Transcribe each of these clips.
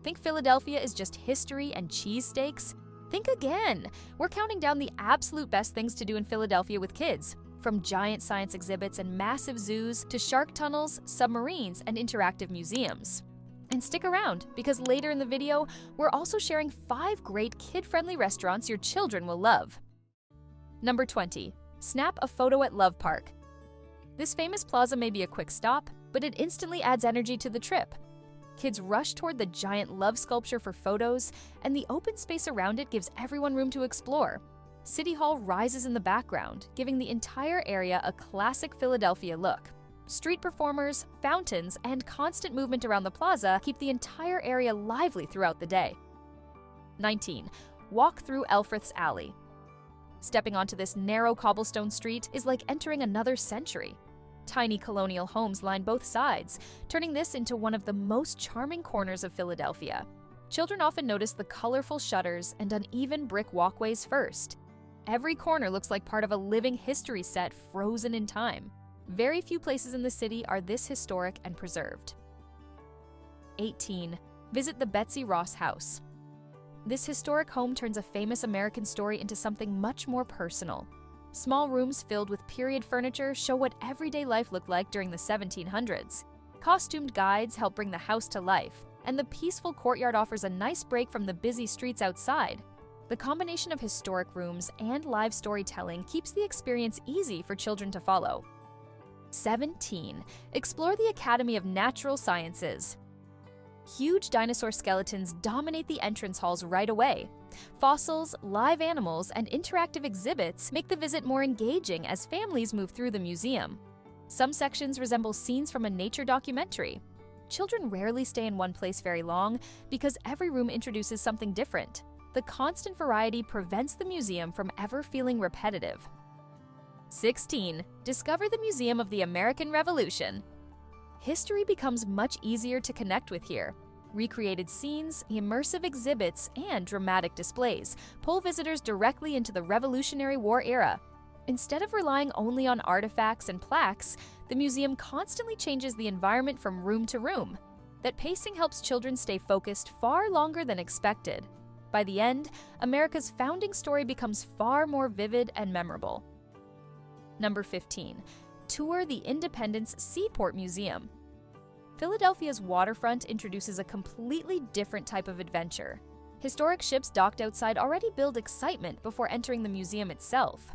Think Philadelphia is just history and cheesesteaks? Think again! We're counting down the absolute best things to do in Philadelphia with kids, from giant science exhibits and massive zoos to shark tunnels, submarines, and interactive museums. And stick around, because later in the video, we're also sharing 5 great kid-friendly restaurants your children will love. Number 20. Snap a photo at Love Park. This famous plaza may be a quick stop, but it instantly adds energy to the trip. Kids rush toward the giant love sculpture for photos, and the open space around it gives everyone room to explore. City Hall rises in the background, giving the entire area a classic Philadelphia look. Street performers, fountains, and constant movement around the plaza keep the entire area lively throughout the day. 19. Walk through Elfreth's Alley. Stepping onto this narrow cobblestone street is like entering another century. Tiny colonial homes line both sides, turning this into one of the most charming corners of Philadelphia. Children often notice the colorful shutters and uneven brick walkways first. Every corner looks like part of a living history set frozen in time. Very few places in the city are this historic and preserved. 18. Visit the Betsy Ross House. This historic home turns a famous American story into something much more personal. Small rooms filled with period furniture show what everyday life looked like during the 1700s. Costumed guides help bring the house to life, and the peaceful courtyard offers a nice break from the busy streets outside. The combination of historic rooms and live storytelling keeps the experience easy for children to follow. 17. Explore the Academy of Natural Sciences. Huge dinosaur skeletons dominate the entrance halls right away. Fossils, live animals, and interactive exhibits make the visit more engaging as families move through the museum. Some sections resemble scenes from a nature documentary. Children rarely stay in one place very long because every room introduces something different. The constant variety prevents the museum from ever feeling repetitive. 16. Discover the Museum of the American Revolution. History becomes much easier to connect with here. Recreated scenes, immersive exhibits, and dramatic displays pull visitors directly into the Revolutionary War era. Instead of relying only on artifacts and plaques, the museum constantly changes the environment from room to room. That pacing helps children stay focused far longer than expected. By the end, America's founding story becomes far more vivid and memorable. Number 15. Tour the Independence Seaport Museum. Philadelphia's waterfront introduces a completely different type of adventure. Historic ships docked outside already build excitement before entering the museum itself.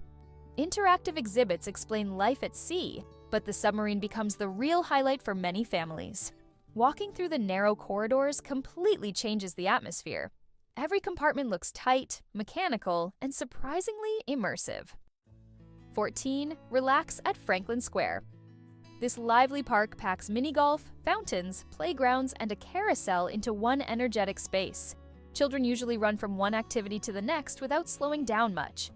Interactive exhibits explain life at sea, but the submarine becomes the real highlight for many families. Walking through the narrow corridors completely changes the atmosphere. Every compartment looks tight, mechanical, and surprisingly immersive. 14. Relax at Franklin Square. This lively park packs mini-golf, fountains, playgrounds, and a carousel into one energetic space. Children usually run from one activity to the next without slowing down much.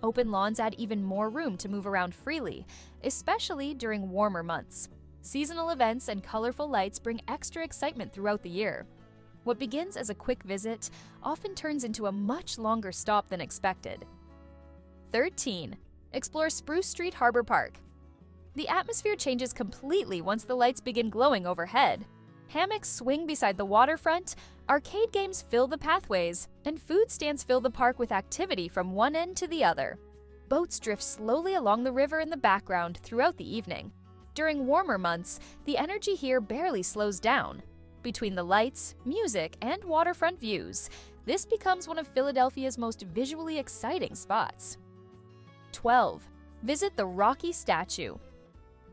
Open lawns add even more room to move around freely, especially during warmer months. Seasonal events and colorful lights bring extra excitement throughout the year. What begins as a quick visit often turns into a much longer stop than expected. 13. Explore Spruce Street Harbor Park. The atmosphere changes completely once the lights begin glowing overhead. Hammocks swing beside the waterfront, arcade games fill the pathways, and food stands fill the park with activity from one end to the other. Boats drift slowly along the river in the background throughout the evening. During warmer months, the energy here barely slows down. Between the lights, music, and waterfront views, this becomes one of Philadelphia's most visually exciting spots. 12. Visit the Rocky statue.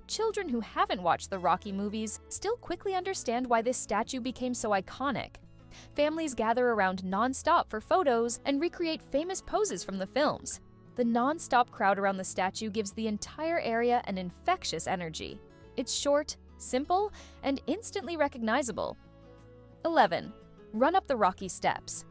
Children who haven't watched the Rocky movies still quickly understand why this statue became so iconic. Families gather around non-stop for photos and recreate famous poses from the films. The non-stop crowd around the statue gives the entire area an infectious energy. It's short, simple, and instantly recognizable. 11. Run up the Rocky Steps.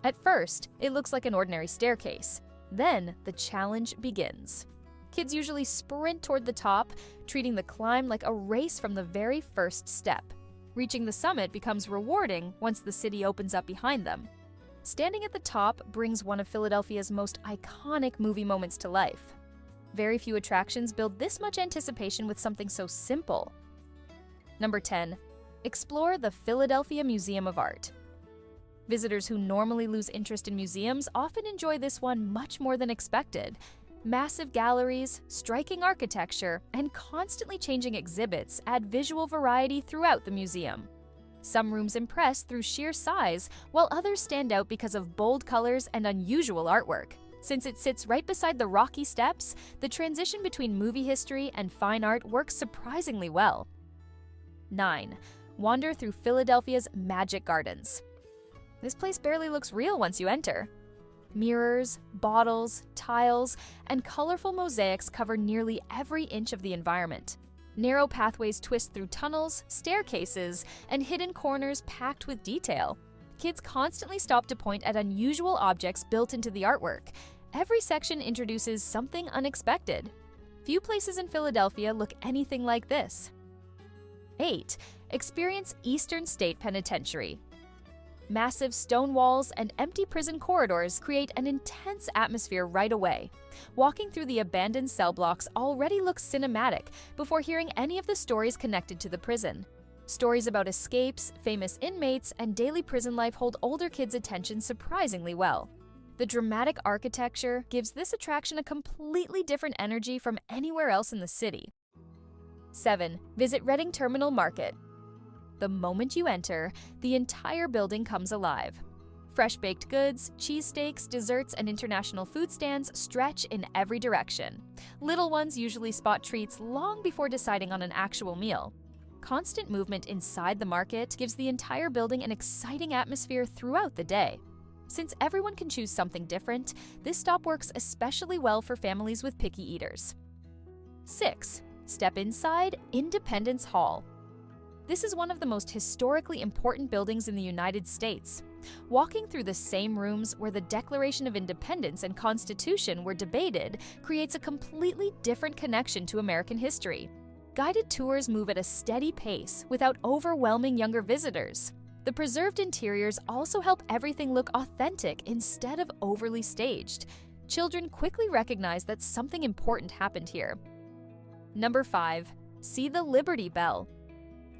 At first, it looks like an ordinary staircase. Then, the challenge begins. Kids usually sprint toward the top, treating the climb like a race from the very first step. Reaching the summit becomes rewarding once the city opens up behind them. Standing at the top brings one of Philadelphia's most iconic movie moments to life. Very few attractions build this much anticipation with something so simple. Number 10. Explore the Philadelphia Museum of Art. Visitors who normally lose interest in museums often enjoy this one much more than expected. Massive galleries, striking architecture, and constantly changing exhibits add visual variety throughout the museum. Some rooms impress through sheer size, while others stand out because of bold colors and unusual artwork. Since it sits right beside the rocky steps, the transition between movie history and fine art works surprisingly well. 9. Wander through Philadelphia's Magic Gardens. This place barely looks real once you enter. Mirrors, bottles, tiles, and colorful mosaics cover nearly every inch of the environment. Narrow pathways twist through tunnels, staircases, and hidden corners packed with detail. Kids constantly stop to point at unusual objects built into the artwork. Every section introduces something unexpected. Few places in Philadelphia look anything like this. 8. Experience Eastern State Penitentiary. Massive stone walls and empty prison corridors create an intense atmosphere right away. Walking through the abandoned cell blocks already looks cinematic before hearing any of the stories connected to the prison. Stories about escapes, famous inmates, and daily prison life hold older kids' attention surprisingly well. The dramatic architecture gives this attraction a completely different energy from anywhere else in the city. 7. Visit Reading Terminal Market. The moment you enter, the entire building comes alive. Fresh baked goods, cheesesteaks, desserts, and international food stands stretch in every direction. Little ones usually spot treats long before deciding on an actual meal. Constant movement inside the market gives the entire building an exciting atmosphere throughout the day. Since everyone can choose something different, this stop works especially well for families with picky eaters. 6. Step inside Independence Hall. This is one of the most historically important buildings in the United States. Walking through the same rooms where the Declaration of Independence and Constitution were debated creates a completely different connection to American history. Guided tours move at a steady pace without overwhelming younger visitors. The preserved interiors also help everything look authentic instead of overly staged. Children quickly recognize that something important happened here. Number 5. See the Liberty Bell.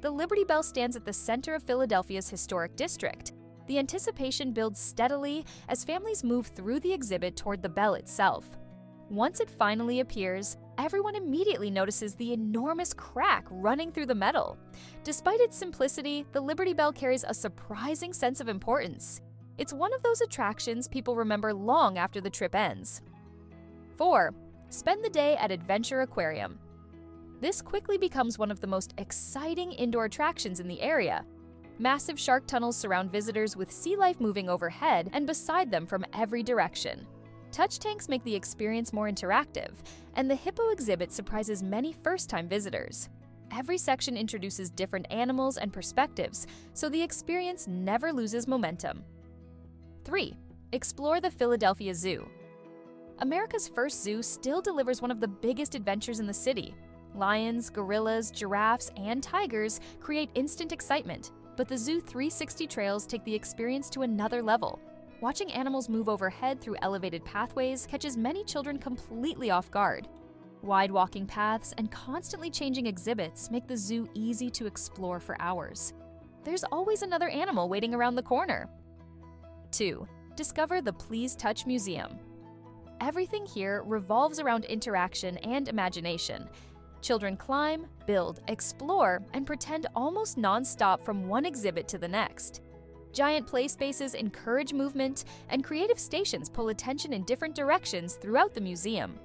The Liberty Bell stands at the center of Philadelphia's historic district. The anticipation builds steadily as families move through the exhibit toward the bell itself. Once it finally appears, everyone immediately notices the enormous crack running through the metal. Despite its simplicity, the Liberty Bell carries a surprising sense of importance. It's one of those attractions people remember long after the trip ends. 4. Spend the day at Adventure Aquarium. This quickly becomes one of the most exciting indoor attractions in the area. Massive shark tunnels surround visitors with sea life moving overhead and beside them from every direction. Touch tanks make the experience more interactive, and the hippo exhibit surprises many first-time visitors. Every section introduces different animals and perspectives, so the experience never loses momentum. 3. Explore the Philadelphia Zoo. America's first zoo still delivers one of the biggest adventures in the city. Lions, gorillas, giraffes, and tigers create instant excitement, but the Zoo 360 trails take the experience to another level. Watching animals move overhead through elevated pathways catches many children completely off guard. Wide walking paths and constantly changing exhibits make the zoo easy to explore for hours. There's always another animal waiting around the corner. 2. Discover the Please Touch Museum. Everything here revolves around interaction and imagination. Children climb, build, explore, and pretend almost non-stop from one exhibit to the next. Giant play spaces encourage movement, and creative stations pull attention in different directions throughout the museum.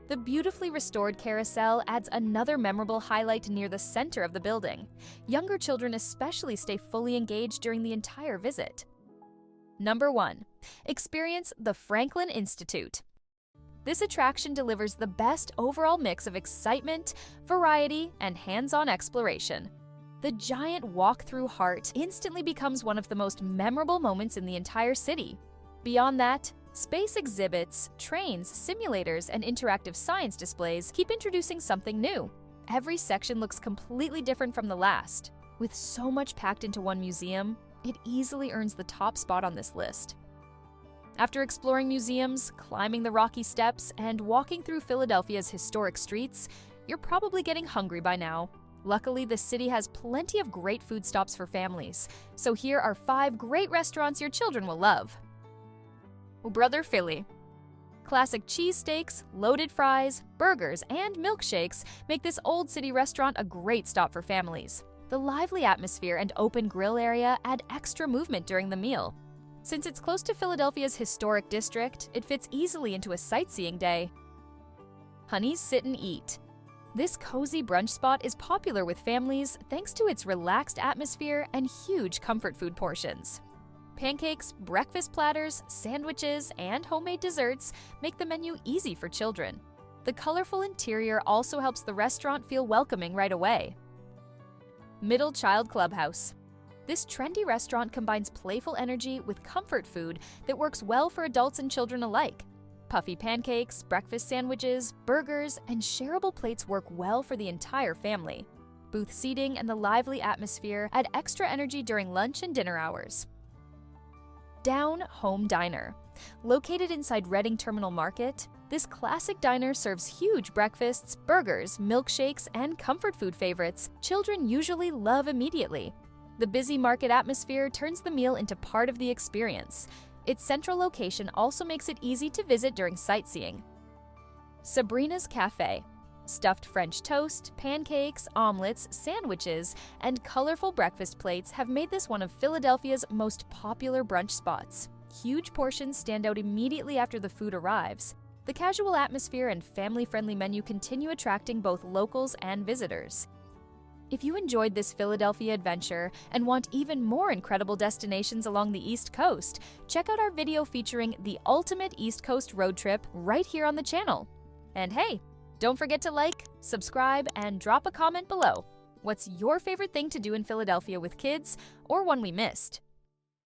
The beautifully restored carousel adds another memorable highlight near the center of the building. Younger children especially stay fully engaged during the entire visit. Number 1. Experience the Franklin Institute. This attraction delivers the best overall mix of excitement, variety, and hands-on exploration. The giant walk-through heart instantly becomes one of the most memorable moments in the entire city. Beyond that, space exhibits, trains, simulators, and interactive science displays keep introducing something new. Every section looks completely different from the last. With so much packed into one museum, it easily earns the top spot on this list. After exploring museums, climbing the rocky steps, and walking through Philadelphia's historic streets, you're probably getting hungry by now. Luckily, the city has plenty of great food stops for families, so here are 5 great restaurants your children will love. Brother Philly. Classic cheesesteaks, loaded fries, burgers, and milkshakes make this old city restaurant a great stop for families. The lively atmosphere and open grill area add extra movement during the meal. Since it's close to Philadelphia's historic district, it fits easily into a sightseeing day. Honey's Sit and Eat. This cozy brunch spot is popular with families thanks to its relaxed atmosphere and huge comfort food portions. Pancakes, breakfast platters, sandwiches, and homemade desserts make the menu easy for children. The colorful interior also helps the restaurant feel welcoming right away. Middle Child Clubhouse. This trendy restaurant combines playful energy with comfort food that works well for adults and children alike. Puffy pancakes, breakfast sandwiches, burgers, and shareable plates work well for the entire family. Booth seating and the lively atmosphere add extra energy during lunch and dinner hours. Down Home Diner. Located inside Reading Terminal Market, this classic diner serves huge breakfasts, burgers, milkshakes, and comfort food favorites children usually love immediately. The busy market atmosphere turns the meal into part of the experience. Its central location also makes it easy to visit during sightseeing. Sabrina's Cafe. Stuffed French toast, pancakes, omelets, sandwiches, and colorful breakfast plates have made this one of Philadelphia's most popular brunch spots. Huge portions stand out immediately after the food arrives. The casual atmosphere and family-friendly menu continue attracting both locals and visitors. If you enjoyed this Philadelphia adventure and want even more incredible destinations along the East Coast, check out our video featuring the ultimate East Coast road trip right here on the channel. And hey, don't forget to like, subscribe, and drop a comment below. What's your favorite thing to do in Philadelphia with kids, or one we missed?